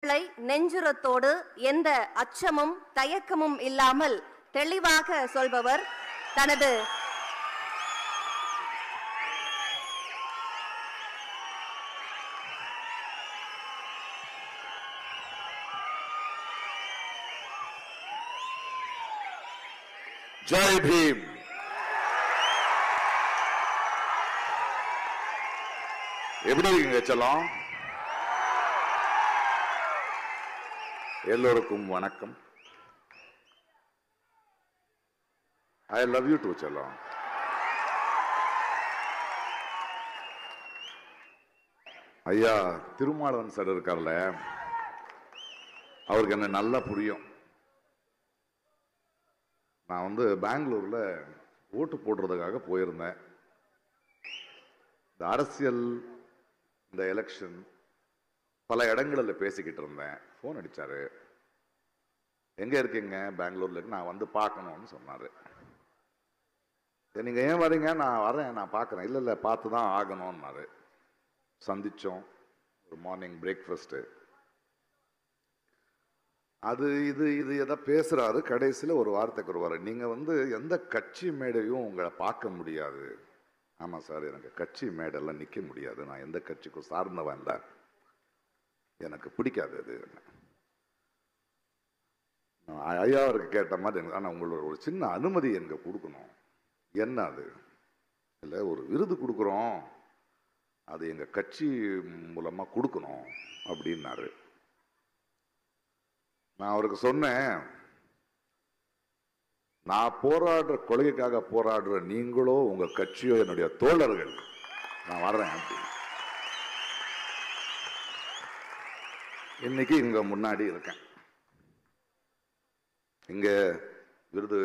நெஞ்சுரத்தோடு எந்த அச்சமும் தயக்கமும் இல்லாமல் தெளிவாக சொல்பவர். தனது ஜெய் பீம். எப்படி இருக்கீங்க செல்லம்? எல்லோருக்கும் வணக்கம். ஐ லவ் யூ டூ செல்லம். ஐயா திருமாவளவன் சார் இருக்கார்ல, அவருக்கு என்ன நல்லா புரியும். நான் பெங்களூர்ல ஓட்டு போடுறதுக்காக போயிருந்தேன். இந்த அரசியல், இந்த எலெக்ஷன் பல இடங்களில் பேசிக்கிட்டு இருந்தேன். ஃபோன் அடிச்சாரு. எங்க இருக்கீங்க? பெங்களூர்ல இருக்கு, நான் பார்க்கணும்னு சொன்னாரு. நீங்க ஏன் வரீங்க? நான் வரேன், நான் பார்க்குறேன். இல்லை இல்லை பார்த்து தான் ஆகணும்னாரு. சந்திச்சோம். ஒரு மார்னிங் பிரேக்ஃபாஸ்ட், அது இது இது எதை பேசுறாரு. கடைசியில் ஒரு வார்த்தைக்கு வருவாரு, நீங்க எந்த கட்சி மேடையும் உங்களை பார்க்க முடியாது. ஆமா சார், எனக்கு கட்சி மேடெல்லாம் நிற்க முடியாது, நான் எந்த கட்சிக்கும் சார்ந்தவன் இல்லை, எனக்கு பிடிக்காது அது. ஐயா அவருக்கு கேட்ட மாதிரி, ஆனால் உங்களோட ஒரு சின்ன அனுமதி எனக்கு கொடுக்கணும். என்ன அது? இல்லை, ஒரு விருது கொடுக்குறோம், அது எங்க கட்சி மூலமா கொடுக்கணும் அப்படின்னாரு. நான் அவருக்கு சொன்னேன், நான் போராடுற கொள்கைக்காக போராடுற நீங்களோ உங்க கட்சியோ என்னுடைய தோழர்கள், நான் வர்றேன் அப்படின்னு. இன்னைக்கு இங்க முன்னாடி இருக்கேன். இங்க விருது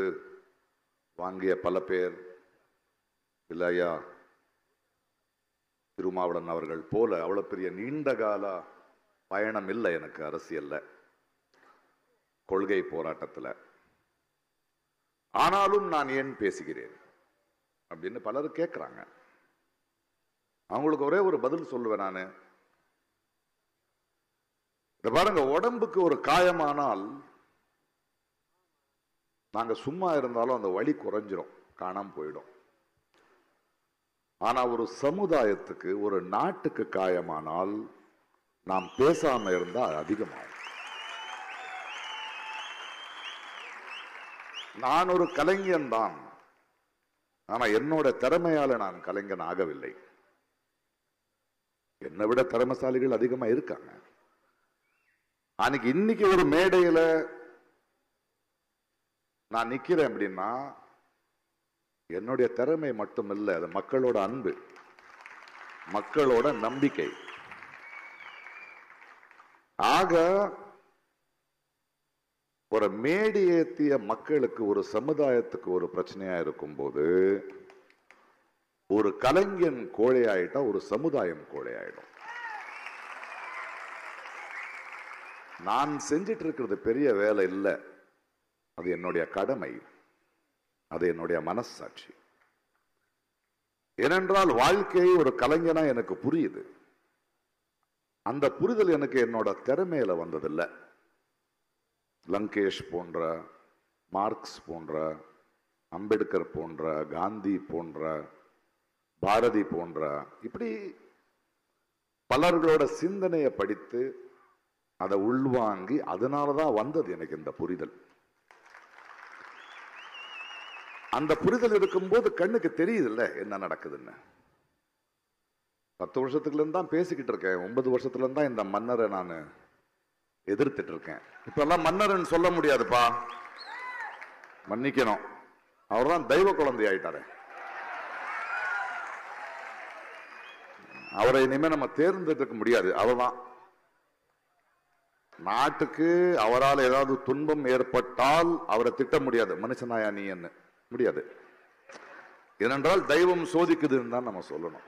வாங்கிய பல பேர், இல்லையா திருமாவளவன் அவர்கள் போல அவ்வளவு பெரிய நீண்ட கால பயணம் இல்லை எனக்கு அரசியல்ல, கொள்கை போராட்டத்தில். ஆனாலும் நான் ஏன் பேசுகிறேன் அப்படின்னு பலர் கேட்கிறாங்க. அவங்களுக்கு ஒரே ஒரு பதில் சொல்லுவேன் நான். இத பாருங்க, உடம்புக்கு ஒரு காயமானால் நாங்க சும்மா இருந்தாலும் அந்த வலி குறைஞ்சிரும், காணாம போயிடும். ஆனா ஒரு சமுதாயத்துக்கு, ஒரு நாட்டுக்கு காயமானால் நாம் பேசாம இருந்தா அதிகமாகும். நான் ஒரு கலைஞன் தான், ஆனா என்னோட திறமையால நான் கலைஞன் ஆகவில்லை. என்னை விட திறமைசாலிகள் அதிகமா இருக்காங்க. அன்னைக்கு இன்னைக்கு ஒரு மேடையில நான் நிக்கிறேன் அப்படின்னா என்னுடைய திறமை மட்டும் இல்லை, அது மக்களோட அன்பு, மக்களோட நம்பிக்கை. ஆக ஒரு மேடி ஏத்திய மக்களுக்கு, ஒரு சமுதாயத்துக்கு ஒரு பிரச்சனையா இருக்கும்போது, ஒரு கலைஞன் கோழையாயிட்டா ஒரு சமுதாயம் கோழையாயிடும். நான் செஞ்சிட்டு இருக்கிறது பெரிய வேலை இல்லை, அது என்னுடைய கடமை, அது என்னுடைய மனசாட்சி. ஏனென்றால் வாழ்க்கையை ஒரு கலைஞனா எனக்கு புரியுது. அந்த புரிதல் எனக்கு என்னோட திறமையில வந்ததில்லை. லங்கேஷ் போன்ற, மார்க்ஸ் போன்ற, அம்பேத்கர் போன்ற, காந்தி போன்ற, பாரதி போன்ற, இப்படி பலர்களோட சிந்தனையை படித்து அதை உள்வாங்கி அதனாலதான் வந்தது எனக்கு இந்த புரிதல். அந்த புரிதல் இருக்கும்போது கண்ணுக்கு தெரியுது இல்ல என்ன நடக்குதுன்னு. 10 வருஷத்துக்குல இருந்து தான் பேசிக்கிட்டு இருக்கேன். 9 வருஷத்துல இருந்து தான் இந்த மன்னரை நான் எதிர்த்துட்டு இருக்கேன். இப்ப எல்லாம் மன்னர்ன்னு சொல்ல முடியாதுப்பா, மன்னிக்கணும். அவர்தான் தெய்வ குழந்தை ஆயிட்டாரு. அவரை இனிமே நம்ம தேர்ந்தெடுக்க முடியாது. அவர்தான் நாட்டுக்கு, அவரால் ஏதாவது துன்பம் ஏற்பட்டால் அவரை திட்ட முடியாது, மனுஷனாயா நீ என்ன முடியாது. ஏனென்றால் தெய்வம் சோதிக்குதுன்னு தான் நம்ம சொல்லணும்.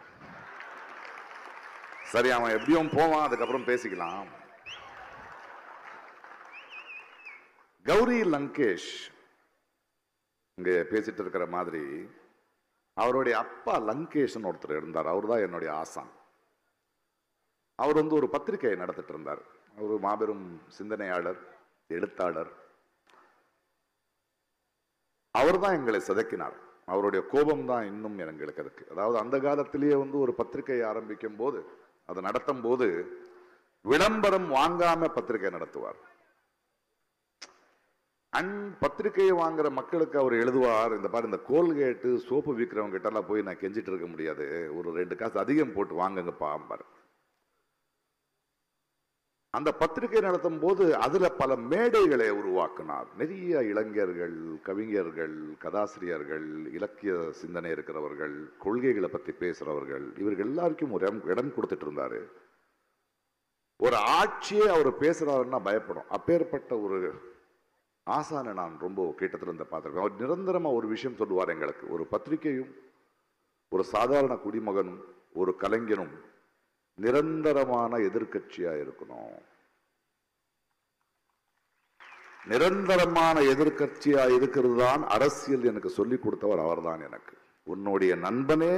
சரி, அவன் எப்படியும் போவான், அதுக்கப்புறம் பேசிக்கலாம். கௌரி லங்கேஷ் இங்க பேசிட்டு இருக்கிற மாதிரி அவருடைய அப்பா லங்கேஷ் ஒருத்தர் இருந்தார். அவர் தான் என்னுடைய ஆசான். அவர் ஒரு பத்திரிகையை நடத்திட்டு இருந்தார். ஒரு மாபெரும் சிந்தனையாளர், எழுத்தாளர். அவர் தான் எங்களை சிதைக்கினார். அவருடைய கோபம் தான் இன்னும் எங்களுக்கு இருக்கு. அதாவது அந்த காலத்திலேயே ஒரு பத்திரிகை ஆரம்பிக்கும் போது, அதை நடத்தும் போது விளம்பரம் வாங்காம பத்திரிகை நடத்துவார். பத்திரிகையை வாங்குற மக்களுக்கு அவர் எழுதுவார், இந்த பாரு இந்த கோல்கேட்டு சோப்பு விற்கிறவங்க கிட்ட எல்லாம் போய் நான் கெஞ்சிட்டு இருக்க முடியாது, ஒரு 2 காசு அதிகம் போட்டு வாங்குங்கப்பா. அந்த பத்திரிகை நடத்தும் போது அதுல பல மேடைகளை உருவாக்கினார். நிறைய இளைஞர்கள், கவிஞர்கள், கதாசிரியர்கள், இலக்கிய சிந்தனை இருக்கிறவர்கள், கொள்கைகளை பத்தி பேசுறவர்கள், இவர்கள் எல்லாருக்கும் ஒரு இடம் கொடுத்துட்டு இருந்தாரு. ஒரு ஆட்சியே அவர் பேசுறாருன்னா பயப்படும். அப்பேற்பட்ட ஒரு ஆசானை நான் ரொம்ப கிட்டத்துல இருந்து பார்த்திருக்கேன். அவர் நிரந்தரமா ஒரு விஷயம் சொல்லுவார் எங்களுக்கு. ஒரு பத்திரிகையும் ஒரு சாதாரண குடிமகனும் ஒரு கலைஞனும் நிரந்தரமான எதிர்கட்சியா இருக்கணும். நிரந்தரமான எதிர்கட்சியா இருக்கிறது தான் அரசியல் எனக்கு சொல்லிக் கொடுத்தவர் அவர்தான் எனக்கு. உன்னுடைய நண்பனே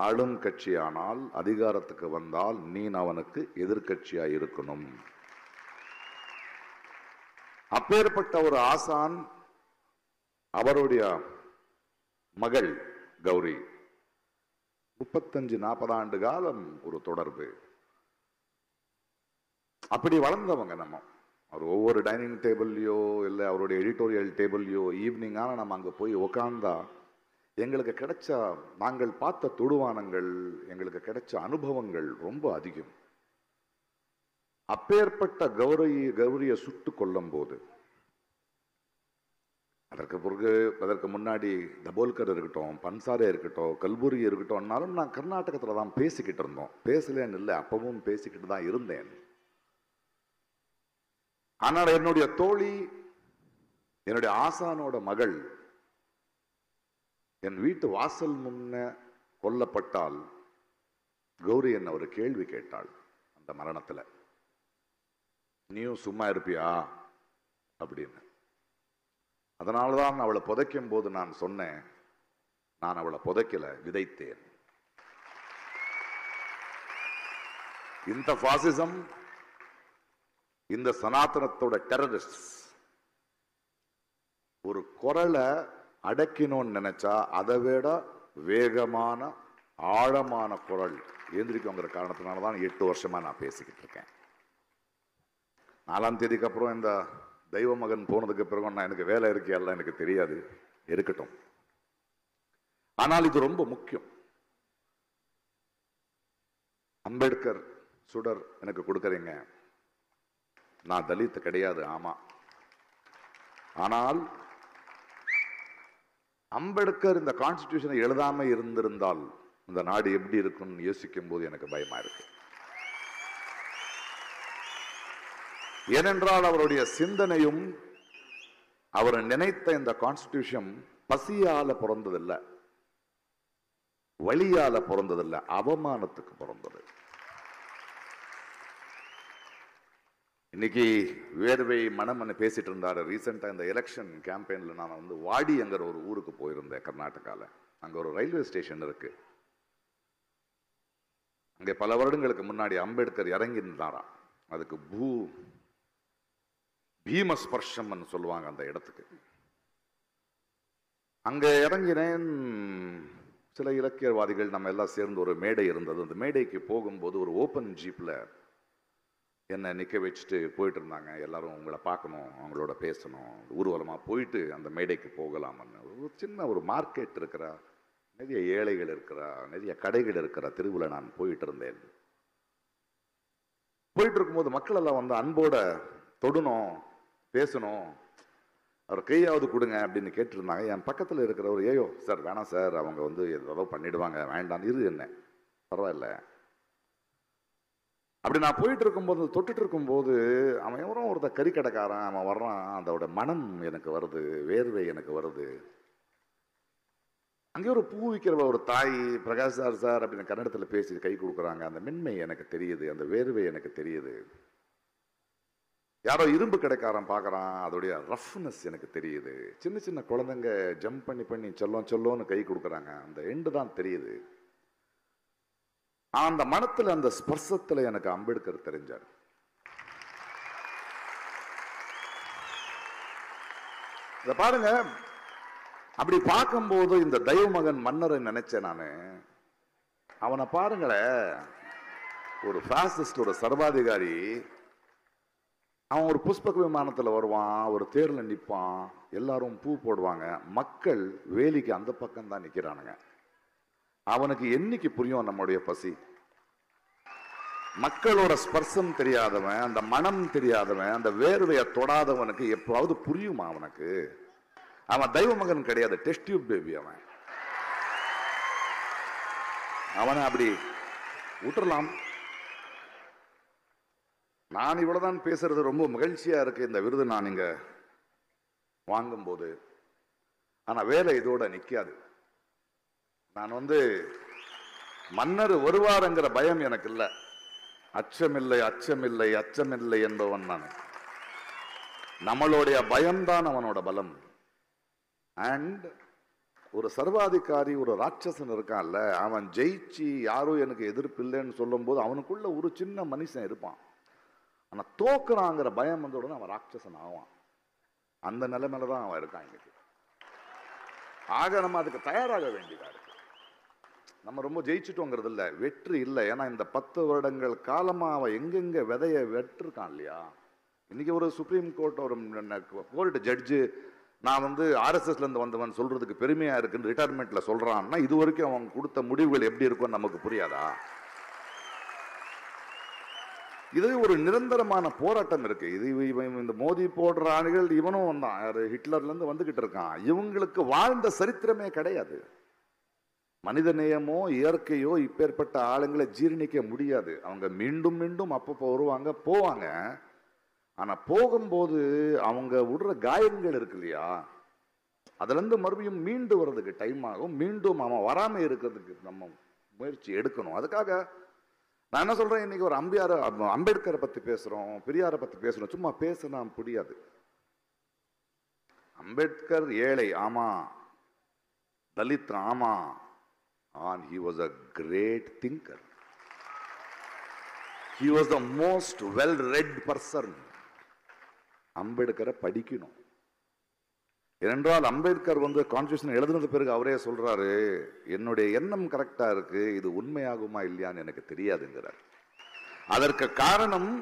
ஆளும் கட்சியானால், அதிகாரத்துக்கு வந்தால் நீ அவனுக்கு எதிர்கட்சியா இருக்கணும். அப்பேற்பட்ட ஒரு ஆசான். அவருடைய மகள் கௌரி 35-40 ஆண்டு காலம் ஒரு தொடர்பு. அப்படி வளர்ந்தவங்க நம்ம. அவர் ஒவ்வொரு டைனிங் டேபிள்லையோ இல்லை அவருடைய எடிட்டோரியல் டேபிள்லையோ ஈவினிங் ஆனால் நம்ம அங்கே போய் உக்காந்தா எங்களுக்கு கிடைச்ச, நாங்கள் பார்த்த தொடுவானங்கள், எங்களுக்கு கிடைச்ச அனுபவங்கள் ரொம்ப அதிகம். அப்பேற்பட்ட கௌரியை சுட்டு கொல்லும் போது, அதற்கு முன்னாடி தபோல்கர் இருக்கட்டும், பன்சாரே இருக்கட்டும், கல்புரி இருக்கட்டும்னாலும் நான் கர்நாடகத்தில் தான் பேசிக்கிட்டு இருந்தோம். பேசலேன்னு இல்லை, அப்பவும் பேசிக்கிட்டு தான் இருந்தேன். ஆனால் என்னுடைய தோழி, என்னுடைய ஆசானோட மகள் என் வீட்டு வாசல் முன்ன கொல்லப்பட்டால் கௌரி என்ன ஒரு கேள்வி கேட்டாள். அந்த மரணத்துல நீயும் சும்மா இருப்பியா அப்படின்னு. அதனால்தான் அவளை புதைக்கும் போது நான் சொன்னேன், நான் அவளை புதைக்கல, விதைத்தேன். இந்த பாசிசம், இந்த சனாதனத்தோட டெரரிஸ்ட் ஒரு குரலை அடக்கினோன்னு நினைச்சா அதை விட வேகமான ஆழமான குரல் எழுந்திரிக்குங்கிற காரணத்தினாலதான் 8 வருஷமா நான் பேசிக்கிட்டு இருக்கேன். 4ஆம் தேதிக்கு அப்புறம் இந்த தெய்வ மகன் போனதுக்கு பிறகு நான் எனக்கு வேலை இருக்கையெல்லாம் எனக்கு தெரியாது, இருக்கட்டும். ஆனால் இது ரொம்ப முக்கியம். அம்பேத்கர் சுடர் எனக்கு கொடுக்கறீங்க, நான் தலித் கிடையாது, ஆமா. ஆனால் அம்பேத்கர் இந்த கான்ஸ்டிடியூஷனை எழுதாம இருந்திருந்தால் இந்த நாடு எப்படி இருக்கும்னு யோசிக்கும் போது எனக்கு பயமா இருக்கு. ஏனென்றால் அவருடைய சிந்தனையும் அவர் நினைத்த இந்த கான்ஸ்டிடியூஷன் பசியால பிறந்ததில்லை, வழியால பிறந்ததில்லை, அவமானத்துக்கு பிறந்தது. இன்னைக்கு வேர்வை மனம்னு பேசிட்டு இருந்தாரு. ரீசெண்டா இந்த எலெக்ஷன் கேம்பெயின்ல நான் வாடிங்கிற ஒரு ஊருக்கு போயிருந்தேன் கர்நாடகால. அங்க ஒரு ரயில்வே ஸ்டேஷன் இருக்கு. அங்க பல வருடங்களுக்கு முன்னாடி அம்பேத்கர் இறங்கி இருந்தாராம். அதுக்கு பீமஸ்பர்ஷம் சொல்லுவாங்க அந்த இடத்துக்கு. அங்க இறங்கினேன். சில இலக்கியவாதிகள் நம்ம எல்லாம் சேர்ந்து ஒரு மேடை இருந்தது. அந்த மேடைக்கு போகும்போது ஒரு ஓப்பன் ஜீப்ல என்னை நிற்க வச்சுட்டு போயிட்டு இருந்தாங்க. எல்லாரும் உங்களை பார்க்கணும், அவங்களோட பேசணும், ஊர்வலமாக போயிட்டு அந்த மேடைக்கு போகலாம்னு. ஒரு சின்ன ஒரு மார்க்கெட் இருக்கிற, நிறைய ஏழைகள் இருக்கிற, நிறைய கடைகள் இருக்கிற தெருவில் நான் போயிட்டு இருந்தேன். போயிட்டு இருக்கும்போது மக்கள் எல்லாம் அன்போட தொடணும், பேசணும், அவர் கையாவது கொடுங்க அப்படின்னு கேட்டிருந்தாங்க. என் பக்கத்தில் இருக்கிறவர், ஏயோ சார் வேணாம் சார், அவங்க ஏதோ பண்ணிடுவாங்க, வேண்டாம் இரு, என்ன பரவாயில்ல அப்படி. நான் போயிட்டு இருக்கும்போது, தொட்டுட்டு இருக்கும்போது அவன் எவரும் ஒருத்த கறி கடைக்காரன் அவன் வர்றான். அதோட மனம் எனக்கு வருது, வேர்வை எனக்கு வருது. அங்கே ஒரு பூ விற்கிற ஒரு தாய், பிரகாஷ் சார் அப்படின்னு கன்னடத்தில் பேசி கை கொடுக்குறாங்க. அந்த மென்மை எனக்கு தெரியுது, அந்த வேர்வை எனக்கு தெரியுது. யாரோ இரும்பு கடைக்காரன் பார்க்குறான், அதோடைய ரஃப்னஸ் எனக்கு தெரியுது. சின்ன சின்ன குழந்தைங்க ஜம்ப் பண்ணி சொல்லோன்னு கை கொடுக்குறாங்க, அந்த எண்டு தான் தெரியுது. அந்த மனத்துல, அந்த ஸ்பர்சத்துல எனக்கு அம்பேத்கர் தெரிஞ்சார். இத பாருங்க, அப்படி பார்க்கும்போது இந்த தெய்வ மகன் மன்னரை நினைச்சேன் நானு. அவனை பாருங்களேன், ஒரு பாசிஸ்ட், ஒரு சர்வாதிகாரி. அவன் ஒரு புஷ்பக விமானத்தில் வருவான், ஒரு தேர்ல நிற்பான், எல்லாரும் பூ போடுவாங்க, மக்கள் வேலிக்கு அந்த பக்கம் தான் நிற்கிறானுங்க. அவனுக்கு என்னைக்கு புரியும் நம்முடைய பசி? மக்களோட ஸ்பர்சம் தெரியாதவன், அந்த மனம் தெரியாதவன், அந்த வேர்வையை தொடாதவனுக்கு எப்போது புரியுமா அவனுக்கு? அவன் தெய்வ மகன் கிடையாது, டெஸ்ட் டியூப் பேபி. அவனை அப்படி விட்டுறலாம். நான் இவ்வளவுதான் பேசுறது ரொம்ப மகிழ்ச்சியா இருக்கு இந்த விருது நான் இங்க வாங்கும் போது. ஆனா வேலை இதோட நிக்காது. நான் மன்னர் வருவாருங்கிற பயம் எனக்கு இல்லை. அச்சமில்லை, அச்சமில்லை, அச்சமில்லை என்பவன் நான். நம்மளுடைய பயம்தான் அவனோட பலம். அண்ட் ஒரு சர்வாதிகாரி, ஒரு ராட்சசன் இருக்கான்ல, அவன் ஜெயிச்சு யாரும் எனக்கு எதிர்ப்பு இல்லைன்னு சொல்லும் போது அவனுக்குள்ள ஒரு சின்ன மனுஷன் இருப்பான். ஆனா தோக்குறாங்கிற பயம் வந்த உடனே அவன் ராட்சசன் ஆவான். அந்த நிலைமையில தான் அவன் இருக்கான் இன்னைக்கு. ஆக நம்ம அதுக்கு தயாராக வேண்டியதா இருக்கு. நம்ம ரொம்ப ஜெயிச்சுட்டோங்கிறது இல்லை, வெற்றி இல்லை. ஏன்னா இந்த 10 வருடங்கள் காலமா அவன் எங்கெங்க விதைய வெட்டிருக்கான் இல்லையா. இன்னைக்கு ஒரு சுப்ரீம் கோர்ட், ஒரு கோர்ட் ஜட்ஜு நான் ஆர்எஸ்எஸ்ல இருந்து வந்தவன் சொல்றதுக்கு பெருமையா இருக்குன்னு ரிட்டையர்மெண்ட்ல சொல்றான்னா, இது வரைக்கும் அவன் கொடுத்த முடிவுகள் எப்படி இருக்கும்னு நமக்கு புரியாதா? இது ஒரு நிரந்தரமான போராட்டம் இருக்கு. இது இந்த மோதி போடுற ஆளுகள், இவனும் வந்தான், ஹிட்லர்ல இருந்து வந்துகிட்டு இருக்கான். இவங்களுக்கு வாழ்ந்த சரித்திரமே கிடையாது. மனித நேயமோ இயற்கையோ இப்பேற்பட்ட ஆளுங்களை ஜீரணிக்க முடியாது. அவங்க மீண்டும் மீண்டும் அப்பப்போ வருவாங்க, போவாங்க. ஆனா போகும்போது அவங்க விடுற காயங்கள் இருக்கு இல்லையா, அதுல இருந்து மறுபடியும் மீண்டு வர்றதுக்கு டைம் ஆகும். மீண்டும் அவன் வராம இருக்கிறதுக்கு நம்ம முயற்சி எடுக்கணும். அதுக்காக நான் என்ன சொல்றேன், இன்னைக்கு ஒரு அம்பேத்கரை பத்தி பேசுறோம், பெரியாரை பத்தி பேசுறோம். சும்மா பேசினா புரியாது. அம்பேத்கர் ஏழை, ஆமா. தலித், ஆமா. And he was a great thinker. He was the most well-read person. அம்பேத்கரை படிக்கணும். ஏனென்றால் அம்பேத்கர் கான்ஸ்டிடியூஷன் எழுதுனது பிறகு அவரே சொல்றாரு, என்னுடைய எண்ணம் கரெக்டா இருக்கு, இது உண்மையாகுமா இல்லையான்னு எனக்கு தெரியாதுங்கிறார். அதற்கு காரணம்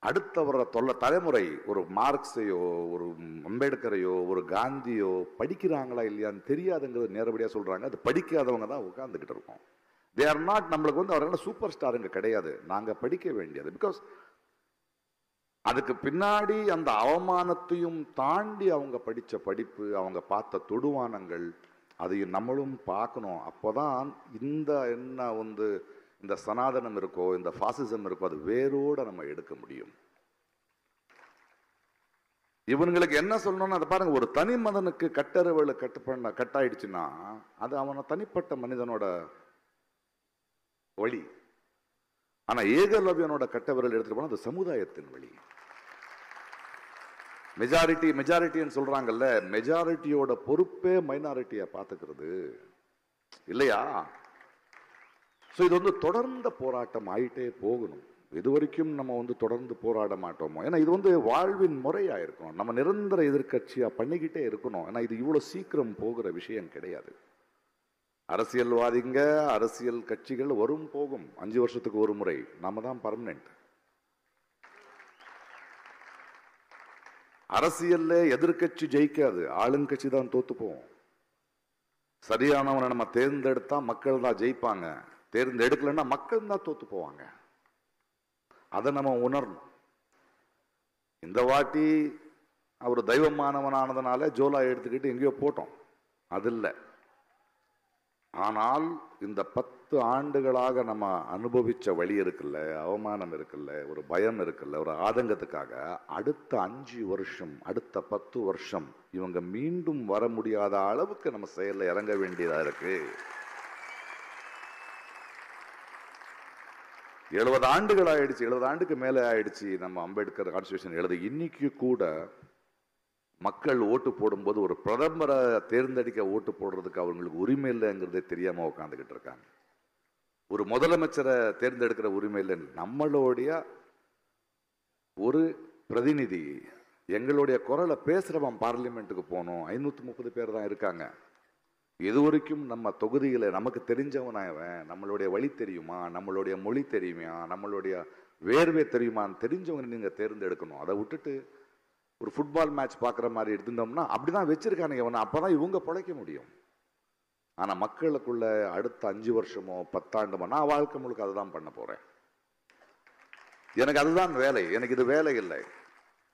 அடுத்த வர தலைமுறை ஒரு மார்க்ஸையோ, ஒரு அம்பேத்கரையோ, ஒரு காந்தியோ படிக்கிறாங்களா இல்லையான்னு தெரியாதுங்கிறது நேரடியாக சொல்றாங்க. அது படிக்காதவங்க தான் உட்கார்ந்துகிட்டு இருக்கோம். தே ஆர் நாட், நம்மளுக்கு அவர்கள் சூப்பர் ஸ்டாருங்க கிடையாது, நாங்க படிக்க வேண்டியது. பிகாஸ் அதுக்கு பின்னாடி அந்த அவமானத்தையும் தாண்டி அவங்க படிச்ச படிப்பு, அவங்க பார்த்த தொடுவானங்கள், அதையும் நம்மளும் பார்க்கணும். அப்போதான் இந்த சனாதனம் இருக்கோ, இந்த பாசிசம் இருக்கோ, அது வேரோட நம்ம எடுக்க முடியும். இவங்களுக்கு என்ன சொல்லணும்னு அதை பாருங்க. ஒரு தனி மனிதனுக்கு கட்டறிவுல கட்டாயிடுச்சுன்னா அது அவன தனிப்பட்ட மனிதனோட வழி. ஆனா ஏகலவ்யனோட கட்டவிரல் எடுத்துட்டு போனா அது சமுதாயத்தின் வழி. மெஜாரிட்டின்னு சொல்றாங்கல்ல, மெஜாரிட்டியோட பொறுப்பே மைனாரிட்டியா பாத்துக்கிறது இல்லையா? இது தொடர்ந்த போராட்டம் ஆயிட்டே போகணும். இது வரைக்கும் நம்ம தொடர்ந்து போராட மாட்டோமோ? ஏன்னா இது வாழ்வின் முறையா இருக்கணும். நம்ம நிரந்தர எதிர்கட்சியா பண்ணிக்கிட்டே இருக்கணும். ஏன்னா இது இவ்வளவு சீக்கிரம் போகிற விஷயம் கிடையாது. அரசியல்வாதிங்க, அரசியல் கட்சிகள் வரும் போகும், 5 வருஷத்துக்கு ஒரு முறை. நாம தான் பர்மனெண்ட். அரசியல்ல எதிர்கட்சி ஜெயிக்காது, ஆளுங்கட்சி தான் தோத்து போவோம். சரியானவனை நம்ம தேர்ந்தெடுத்தா மக்கள் தான் ஜெயிப்பாங்க, தேர்ந்தெடுக்கலன்னா மக்கள் தான் தோத்து போவாங்க. அதை நம்ம உணரணும். இந்த வாட்டி அவர் தெய்வமானவனானதுனால ஜோலா எடுத்துக்கிட்டு எங்கேயோ போட்டோம், அது இல்லை. ஆனால் இந்த 10 ஆண்டுகளாக நம்ம அனுபவிச்ச வழி இருக்குல்ல, அவமானம் இருக்குல்ல, ஒரு பயம் இருக்குல்ல, ஒரு ஆதங்கத்துக்காக அடுத்த 5 வருஷம், அடுத்த 10 வருஷம் இவங்க மீண்டும் வர முடியாத அளவுக்கு நம்ம செயல்ல இறங்க வேண்டியதா இருக்கு. 70 ஆண்டுகள் ஆயிடுச்சு, 70 ஆண்டுக்கு மேலே ஆயிடுச்சு நம்ம அம்பேத்கர் கான்ஸ்டிடியூஷன் எழுத. இன்னைக்கு கூட மக்கள் ஓட்டு போடும்போது ஒரு பிரதமரை தேர்ந்தெடுக்க ஓட்டு போடுறதுக்கு அவங்களுக்கு உரிமை இல்லைங்கிறதே தெரியாம உட்காந்துக்கிட்டு இருக்காங்க. ஒரு முதலமைச்சரை தேர்ந்தெடுக்கிற உரிமை இல்லை. நம்மளுடைய ஒரு பிரதிநிதி எங்களுடைய குரலை பேசுறவன் பார்லிமெண்ட்டுக்கு போகணும். 530 பேர் தான் இருக்காங்க. இதுவரைக்கும் நம்ம தொகுதியில் நமக்கு தெரிஞ்சவனாயவன், நம்மளுடைய வழி தெரியுமா, நம்மளுடைய மொழி தெரியுமா, நம்மளுடைய வேர்வை தெரியுமான்னு தெரிஞ்சவங்க நீங்க தேர்ந்தெடுக்கணும். அதை விட்டுட்டு ஒரு ஃபுட்பால் மேட்ச் பார்க்குற மாதிரி எடுத்துட்டோம்னா அப்படிதான் வச்சிருக்கானுங்க இவனை. அப்பதான் இவங்க பிழைக்க முடியும். ஆனா மக்களுக்குள்ள அடுத்த 5 வருஷமோ 10 ஆண்டுமோ நான் வாழ்க்கை முழுக்க அதுதான் பண்ண போறேன். எனக்கு அதுதான் வேலை. எனக்கு இது வேலை இல்லை.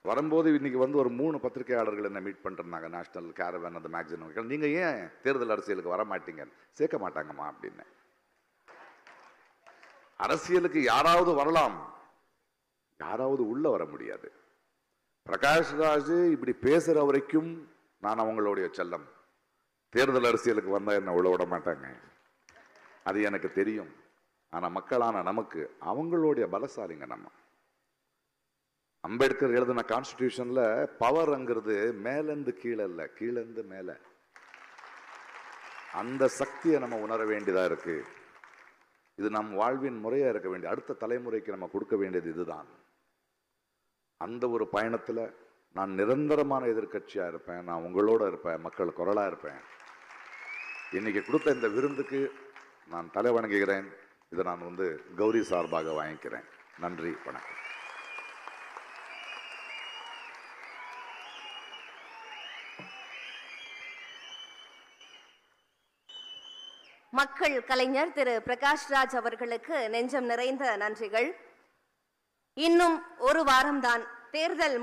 வரும்போது இன்னைக்கு வந்து ஒரு 3 பத்திரிகையாளர்கள் என்ன மீட் பண்ணிருந்தாங்க. நேஷனல் கேரவன் அந்த மேக்சின். நீங்க ஏன் தேர்தல் அரசியலுக்கு வர மாட்டீங்க? சேர்க்க மாட்டாங்கம்மா அப்படின்னு. அரசியலுக்கு யாராவது வரலாம், யாராவது உள்ள வர முடியாது. பிரகாஷ் ராஜ் இப்படி பேசுற வரைக்கும் நான் அவங்களுடைய செல்லம். தேர்தல் அரசியலுக்கு வந்தா என்ன உள்ள விட மாட்டாங்க, அது எனக்கு தெரியும். ஆனா மக்களான நமக்கு அவங்களுடைய பலசாலிங்க. நம்ம அம்பேத்கர் எழுதின கான்ஸ்டிடியூஷன்ல பவர்ங்கிறது மேலிருந்து கீழே இல்ல, கீழிருந்து மேல. அந்த சக்தியை நம்ம உணர வேண்டியதா இருக்கு. இது நம் வாழ்வின் முறையா இருக்க வேண்டிய, அடுத்த தலைமுறைக்கு நம்ம கொடுக்க வேண்டியது இதுதான். அந்த ஒரு பயணத்துல நான் நிரந்தரமான எதிர்க்கட்சியா இருப்பேன். நான் உங்களோட இருப்பேன், மக்கள் குரலா இருப்பேன். இன்னைக்கு கொடுத்த இந்த விருந்துக்கு நான் தலை வணங்குகிறேன். இதை நான் வந்து கௌரி சார்பாக வாங்கிக்கிறேன். நன்றி, வணக்கம். மக்கள் கலைஞர் திரு பிரகாஷ் ராஜ் அவர்களுக்கு நெஞ்சம் நிறைந்த நன்றிகள். இன்னும் ஒரு வாரம்தான் தேர்தல்